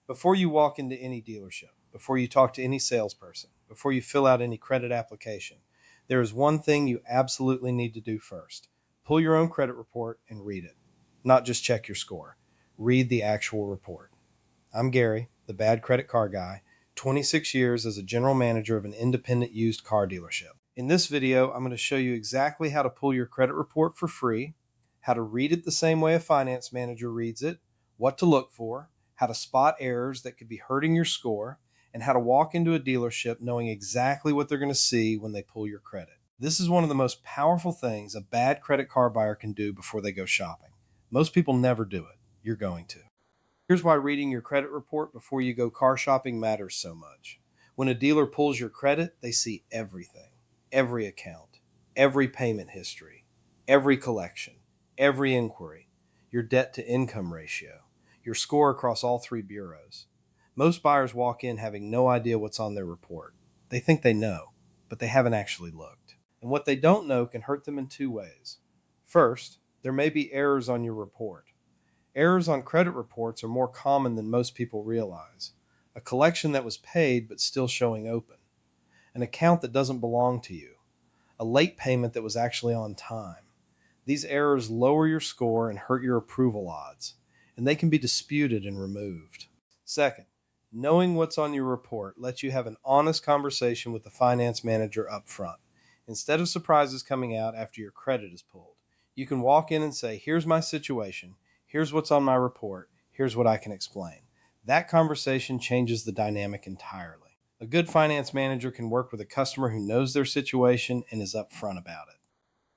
Before you walk into any dealership, before you talk to any salesperson, before you fill out any credit application, there is one thing you absolutely need to do first. Pull your own credit report and read it. Not just check your score. Read the actual report. I'm Gary, the bad credit car guy, 26 years as a general manager of an independent used car dealership. In this video, I'm going to show you exactly how to pull your credit report for free, how to read it the same way a finance manager reads it, what to look for, how to spot errors that could be hurting your score, and how to walk into a dealership knowing exactly what they're going to see when they pull your credit. This is one of the most powerful things a bad credit car buyer can do before they go shopping. Most people never do it. You're going to. Here's why reading your credit report before you go car shopping matters so much. When a dealer pulls your credit, they see everything, every account, every payment history, every collection, every inquiry, your debt to income ratio, your score across all three bureaus. Most buyers walk in having no idea what's on their report. They think they know, but they haven't actually looked. And what they don't know can hurt them in two ways. First, there may be errors on your report. Errors on credit reports are more common than most people realize. A collection that was paid but still showing open. An account that doesn't belong to you. A late payment that was actually on time. These errors lower your score and hurt your approval odds, and they can be disputed and removed. Second, knowing what's on your report lets you have an honest conversation with the finance manager up front. Instead of surprises coming out after your credit is pulled, you can walk in and say, "Here's my situation. Here's what's on my report. Here's what I can explain." That conversation changes the dynamic entirely. A good finance manager can work with a customer who knows their situation and is upfront about it.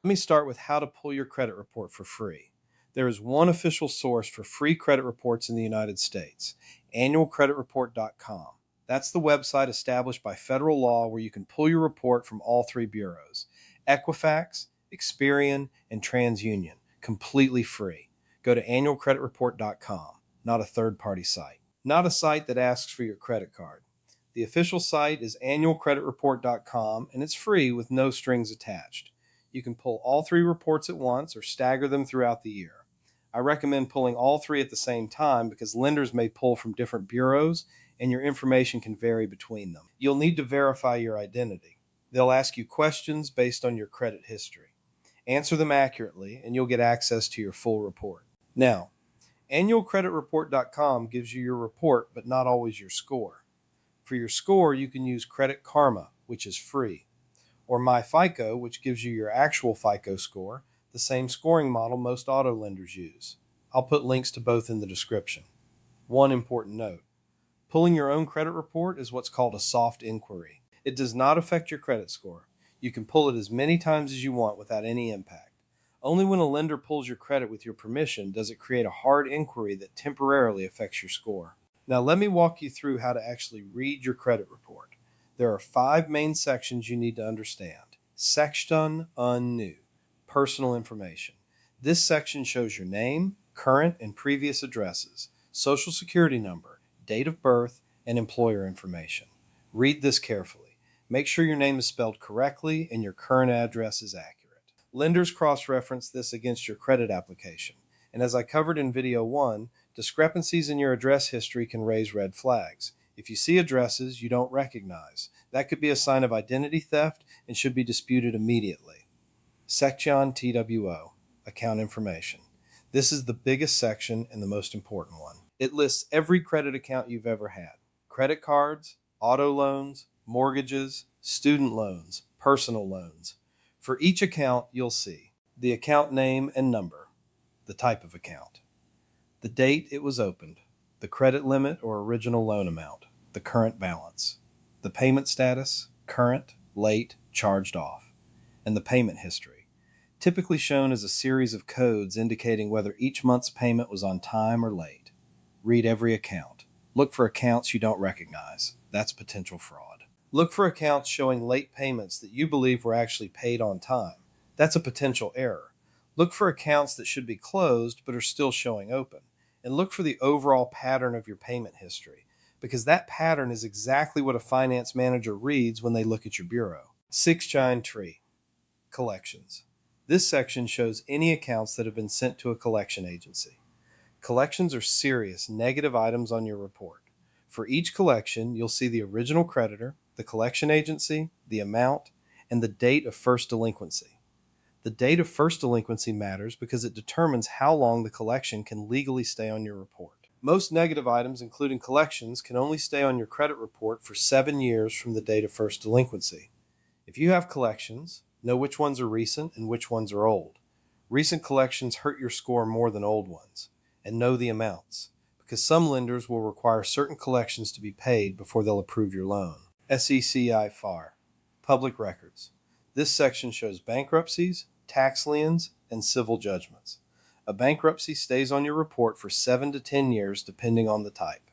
Let me start with how to pull your credit report for free. There is one official source for free credit reports in the United States, annualcreditreport.com. That's the website established by federal law where you can pull your report from all three bureaus, Equifax, Experian, and TransUnion, completely free. Go to annualcreditreport.com, not a third-party site. Not a site that asks for your credit card. The official site is annualcreditreport.com, and it's free with no strings attached. You can pull all three reports at once or stagger them throughout the year. I recommend pulling all three at the same time because lenders may pull from different bureaus and your information can vary between them. You'll need to verify your identity. They'll ask you questions based on your credit history. Answer them accurately and you'll get access to your full report. Now, annualcreditreport.com gives you your report, but not always your score. For your score, you can use Credit Karma, which is free, or MyFICO, which gives you your actual FICO score, the same scoring model most auto lenders use. I'll put links to both in the description. One important note. Pulling your own credit report is what's called a soft inquiry. It does not affect your credit score. You can pull it as many times as you want without any impact. Only when a lender pulls your credit with your permission does it create a hard inquiry that temporarily affects your score. Now let me walk you through how to actually read your credit report. There are 5 main sections you need to understand. Section 1, personal information. This section shows your name, current and previous addresses, social security number, date of birth, and employer information. Read this carefully. Make sure your name is spelled correctly and your current address is accurate. Lenders cross-reference this against your credit application. And as I covered in video 1, discrepancies in your address history can raise red flags. If you see addresses you don't recognize, that could be a sign of identity theft and should be disputed immediately. Section TWO, account information. This is the biggest section and the most important one. It lists every credit account you've ever had. Credit cards, auto loans, mortgages, student loans, personal loans. For each account, you'll see the account name and number, the type of account, the date it was opened, the credit limit or original loan amount, the current balance, the payment status, current, late, charged off, and the payment history, typically shown as a series of codes indicating whether each month's payment was on time or late. Read every account. Look for accounts you don't recognize. That's potential fraud. Look for accounts showing late payments that you believe were actually paid on time. That's a potential error. Look for accounts that should be closed but are still showing open. And look for the overall pattern of your payment history, because that pattern is exactly what a finance manager reads when they look at your bureau. 6 Giant Tree, collections. This section shows any accounts that have been sent to a collection agency. Collections are serious negative items on your report. For each collection, you'll see the original creditor, the collection agency, the amount, and the date of first delinquency. The date of first delinquency matters because it determines how long the collection can legally stay on your report. Most negative items, including collections, can only stay on your credit report for 7 years from the date of first delinquency. If you have collections, know which ones are recent and which ones are old. Recent collections hurt your score more than old ones, and know the amounts, because some lenders will require certain collections to be paid before they'll approve your loan. SECI FAR, Public Records. This section shows bankruptcies, tax liens, and civil judgments. A bankruptcy stays on your report for 7 to 10 years depending on the type.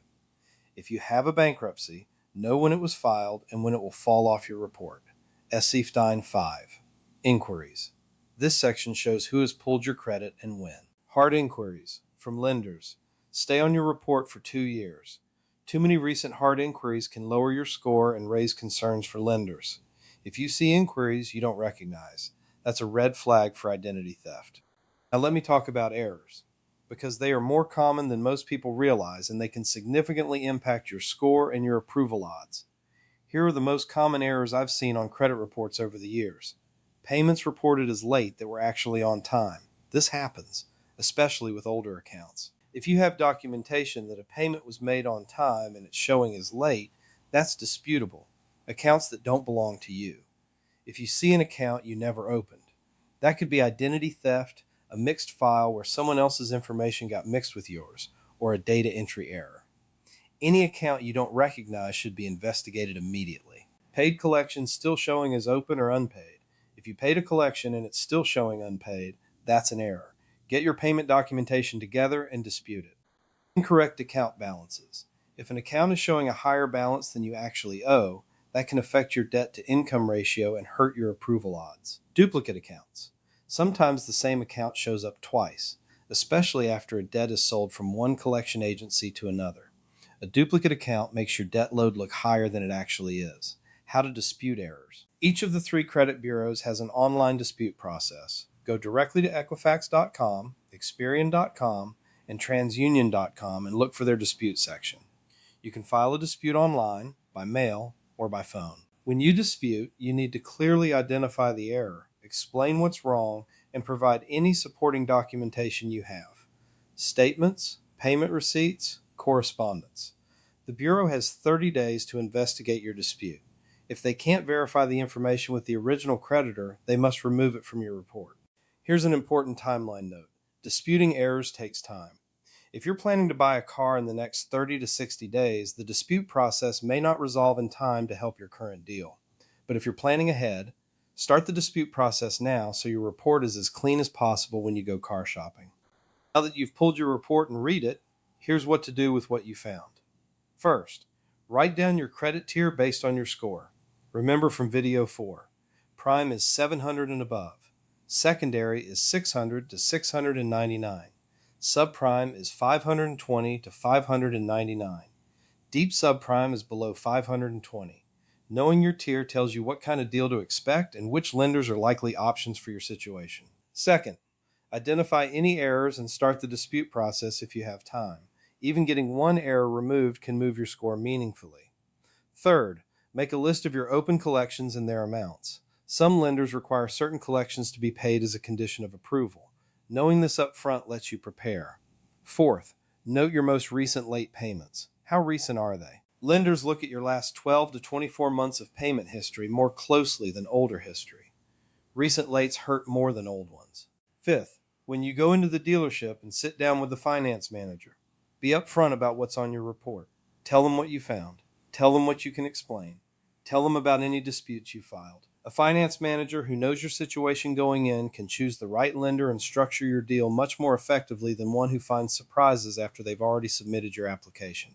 If you have a bankruptcy, know when it was filed and when it will fall off your report. SCFDIN 5. Inquiries. This section shows who has pulled your credit and when. Hard inquiries from lenders. Stay on your report for 2 years. Too many recent hard inquiries can lower your score and raise concerns for lenders. If you see inquiries you don't recognize, that's a red flag for identity theft. Now let me talk about errors, because they are more common than most people realize and they can significantly impact your score and your approval odds. Here are the most common errors I've seen on credit reports over the years. Payments reported as late that were actually on time. This happens, especially with older accounts. If you have documentation that a payment was made on time and it's showing as late, that's disputable. Accounts that don't belong to you. If you see an account you never opened, that could be identity theft, a mixed file where someone else's information got mixed with yours, or a data entry error. Any account you don't recognize should be investigated immediately. Paid collections still showing as open or unpaid. If you paid a collection and it's still showing unpaid, that's an error. Get your payment documentation together and dispute it. Incorrect account balances. If an account is showing a higher balance than you actually owe, that can affect your debt to income ratio and hurt your approval odds. Duplicate accounts. Sometimes the same account shows up twice, especially after a debt is sold from one collection agency to another. A duplicate account makes your debt load look higher than it actually is. How to dispute errors. Each of the 3 credit bureaus has an online dispute process. Go directly to Equifax.com, Experian.com, and TransUnion.com and look for their dispute section. You can file a dispute online, by mail, or by phone. When you dispute, you need to clearly identify the error, explain what's wrong, and provide any supporting documentation you have. Statements, payment receipts, correspondence. The Bureau has 30 days to investigate your dispute. If they can't verify the information with the original creditor, they must remove it from your report. Here's an important timeline note. Disputing errors takes time. If you're planning to buy a car in the next 30 to 60 days, the dispute process may not resolve in time to help your current deal. But if you're planning ahead, start the dispute process now so your report is as clean as possible when you go car shopping. Now that you've pulled your report and read it, here's what to do with what you found. First, write down your credit tier based on your score. Remember from video 4, prime is 700 and above. Secondary is 600 to 699. Subprime is 520 to 599. Deep subprime is below 520. Knowing your tier tells you what kind of deal to expect and which lenders are likely options for your situation. Second, identify any errors and start the dispute process if you have time. Even getting one error removed can move your score meaningfully. Third, make a list of your open collections and their amounts. Some lenders require certain collections to be paid as a condition of approval. Knowing this up front lets you prepare. Fourth, note your most recent late payments. How recent are they? Lenders look at your last 12 to 24 months of payment history more closely than older history. Recent lates hurt more than old ones. Fifth, when you go into the dealership and sit down with the finance manager, be upfront about what's on your report. Tell them what you found. Tell them what you can explain. Tell them about any disputes you filed. A finance manager who knows your situation going in can choose the right lender and structure your deal much more effectively than one who finds surprises after they've already submitted your application.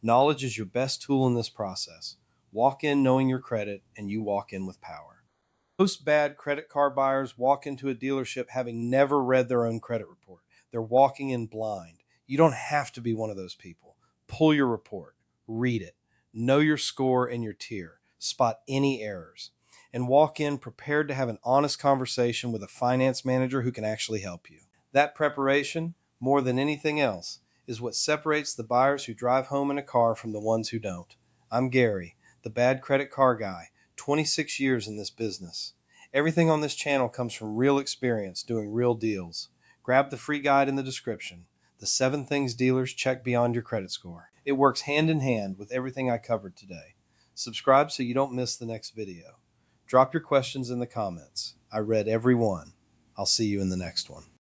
Knowledge is your best tool in this process. Walk in knowing your credit, and you walk in with power. Most bad credit card buyers walk into a dealership having never read their own credit report. They're walking in blind. You don't have to be one of those people. Pull your report, read it, know your score and your tier, spot any errors, and walk in prepared to have an honest conversation with a finance manager who can actually help you. That preparation, more than anything else, is what separates the buyers who drive home in a car from the ones who don't. I'm Gary, the bad credit car guy, 26 years in this business. Everything on this channel comes from real experience doing real deals. Grab the free guide in the description, The 7 Things Dealers Check Beyond Your Credit Score. It works hand in hand with everything I covered today. Subscribe so you don't miss the next video. Drop your questions in the comments. I read every one. I'll see you in the next one.